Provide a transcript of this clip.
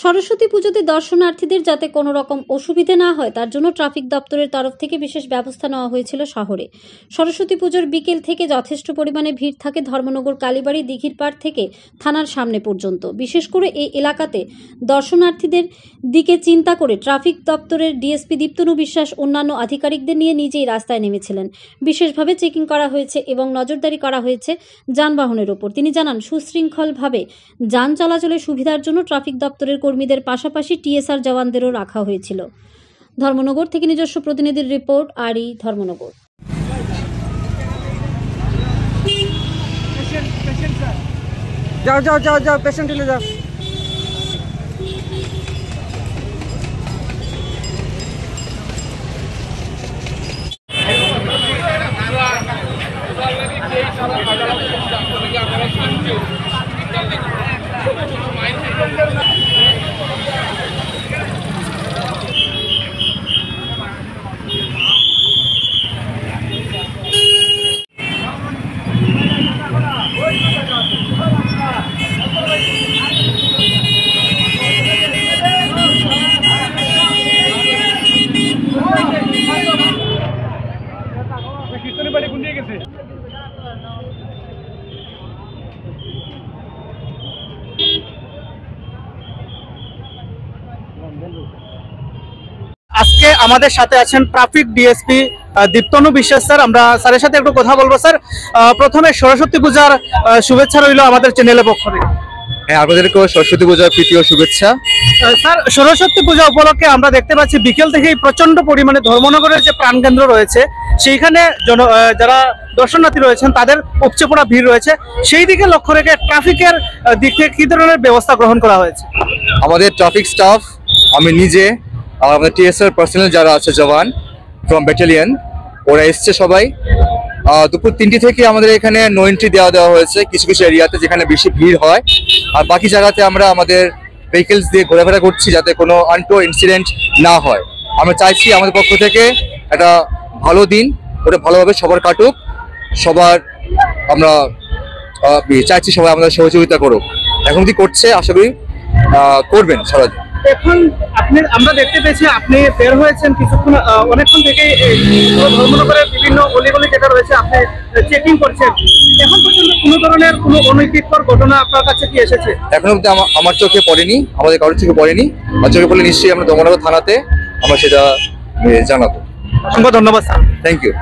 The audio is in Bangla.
সরস্বতী পুজোতে দর্শনার্থীদের যাতে কোনো রকম অসুবিধে না হয় তার জন্য ট্রাফিক দপ্তরের তরফ থেকে বিশেষ ব্যবস্থা নেওয়া হয়েছিল শহরে। সরস্বতী পুজোর বিকেল থেকে যথেষ্ট পরিমাণে ভিড় থাকে ধর্মনগর কালীবাড়ি দিঘির পাড় থেকে থানার সামনে পর্যন্ত। বিশেষ করে এই এলাকাতে দর্শনার্থীদের দিকে চিন্তা করে ট্রাফিক দপ্তরের ডিএসপি দীপ্তনু বিশ্বাস অন্যান্য আধিকারিকদের নিয়ে নিজেই রাস্তায় নেমেছিলেন। বিশেষভাবে চেকিং করা হয়েছে এবং নজরদারি করা হয়েছে যানবাহনের ওপর। তিনি জানান, সুশৃঙ্খলভাবে যান চলাচলের সুবিধার জন্য ট্রাফিক দপ্তরের কর্মীদের পাশাপাশি টিএসআর জওয়ানদেরও রাখা হয়েছিল। ধর্মনগর থেকে নিজস্ব প্রতিনিধির রিপোর্ট, আরই ধর্মনগর। যাও যাও যাও যাও পেশেন্ট ले যাও। আজকে আমাদের সাথে আছেন ট্রাফিক ডিএসপি দীপ্তনু বিশ্বাস স্যার। আমরা স্যারের সাথে একটু কথা বলবো। স্যার, প্রথমে সরস্বতী পূজার শুভেচ্ছা রইল আমাদের চ্যানেলের পক্ষ থেকে। হ্যাঁ, আপনাদেরকেও সরস্বতী পূজার প্রীতি ও শুভেচ্ছা। স্যার, সরস্বতী পূজা উপলক্ষে আমরা দেখতে পাচ্ছি বিকেল থেকেই প্রচন্ড পরিমাণে ধর্মনগরের যে প্রাণকেন্দ্র রয়েছে সেইখানে যারা দর্শনার্থী রয়েছেন তাদের উপচে পড়া ভিড় রয়েছে। সেই দিকে লক্ষ্য রেখে ট্রাফিকের দিক থেকে কি ধরনের ব্যবস্থা গ্রহণ করা হয়েছে? আমাদের ট্রাফিক স্টাফ, আমি নিজে, আর আমাদের টিএসআর পার্সোনাল যারা আছে জওয়ান ফ্রম ব্যাটালিয়ন, ওরা এসছে সবাই। দুপুর 3টা থেকে আমাদের এখানে নো এন্ট্রি দেওয়া হয়েছে কিছু কিছু এরিয়াতে যেখানে বেশি ভিড় হয়, আর বাকি জায়গাতে আমরা আমাদের ভেহিকেলস দিয়ে ঘোরাফেরা করছি যাতে কোনো আনটোয়ার্ড ইনসিডেন্ট না হয়। আমরা চাইছি আমাদের পক্ষ থেকে একটা ভালো দিন, ওটা ভালোভাবে সবার কাটুক। সবার আমরা চাইছি সবাই আমাদের সহযোগিতা করুক। এখন কি করছে, আশা করি করবেন সবাই। এখন আমরা দেখতে পেয়েছি আপনি বের হয়েছেন কিছুক্ষণ, অনেকক্ষণ থেকে ধর্মনগরের বিভিন্ন অলিগলি যেটা রয়েছে আপনি চেকিং করছেন। এখন পর্যন্ত কোনো ধরনের কোনো অনৈতিকর ঘটনা আপনার কাছে কি এসেছে? এখন অব্দি আমার চোখে পড়েনি, আমাদের কারোর চোখে পড়েনি। আর চোখে পড়লে নিশ্চয়ই আমরা ধর্মনগর থানাতে আমরা সেটা জানাবো। অসংখ্য ধন্যবাদ স্যার। Thank you.